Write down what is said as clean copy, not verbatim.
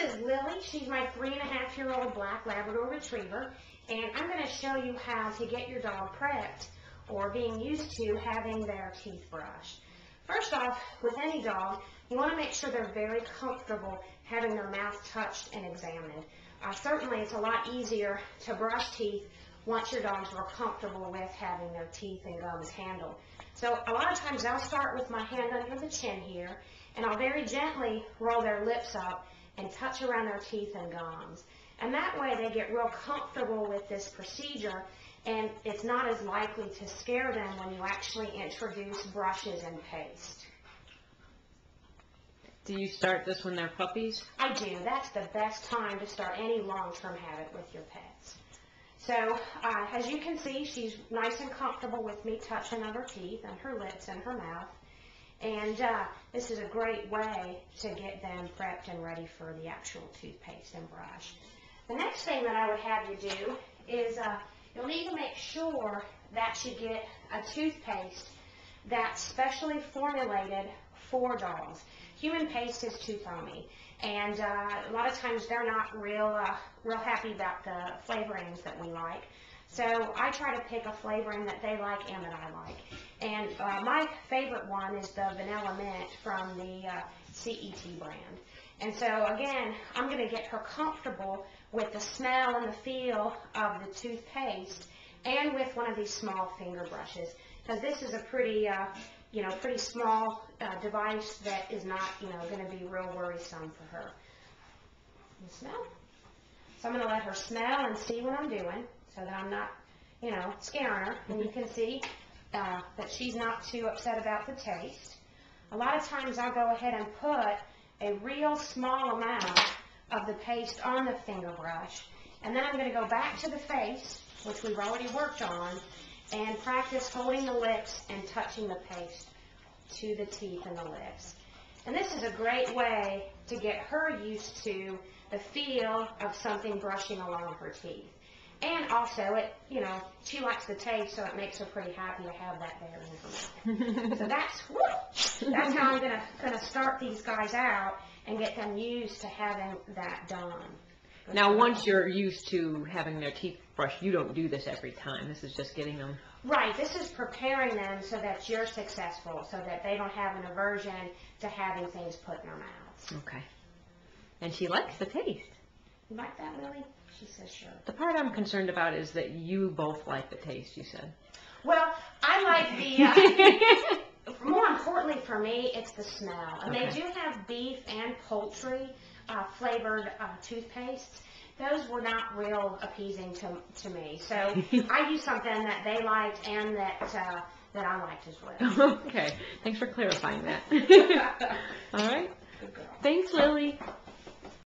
is Lily. She's my 3.5-year-old black Labrador Retriever, and I'm going to show you how to get your dog prepped or being used to having their teeth brushed. First off, with any dog, you want to make sure they're very comfortable having their mouth touched and examined. Certainly, it's a lot easier to brush teeth once your dogs are comfortable with having their teeth and gums handled. So a lot of times I'll start with my hand under the chin here, and I'll very gently roll their lips up and touch around their teeth and gums. And that way they get real comfortable with this procedure, and it's not as likely to scare them when you actually introduce brushes and paste. Do you start this when they're puppies? I do. That's the best time to start any long-term habit with your pets. So, as you can see, she's nice and comfortable with me touching on her teeth and her lips and her mouth. And this is a great way to get them prepped and ready for the actual toothpaste and brush. The next thing that I would have you do is you'll need to make sure that you get a toothpaste that's specially formulated for dogs. Human paste is too foamy, and a lot of times they're not real happy about the flavorings that we like. So I try to pick a flavoring that they like and that I like. And my favorite one is the Vanilla Mint from the CET brand. And so again, I'm going to get her comfortable with the smell and the feel of the toothpaste and with one of these small finger brushes, because this is a pretty pretty small device that is not, going to be real worrisome for her. You smell? So I'm going to let her smell and see what I'm doing so that I'm not, scaring her. And you can see that she's not too upset about the taste. A lot of times I'll go ahead and put a real small amount of the paste on the finger brush. And then I'm going to go back to the face, which we've already worked on, and practice holding the lips and touching the paste to the teeth and the lips. And this is a great way to get her used to the feel of something brushing along her teeth. And also, she likes the taste, so it makes her pretty happy to have that there in her mouth. So that's how I'm gonna start these guys out and get them used to having that done. Now, once you're used to having their teeth brushed, you don't do this every time. This is just getting them... Right. This is preparing them so that you're successful, so that they don't have an aversion to having things put in their mouths. Okay. And she likes the taste. You like that, Lily? She says sure. The part I'm concerned about is that you both like the taste, you said. Well, I like the... more importantly for me, it's the smell. And okay. They do have beef and poultry flavored toothpastes. Those were not real appeasing to me. So I used something that they liked and that I liked as well. Okay. Thanks for clarifying that. All right. Good girl. Thanks, Lily.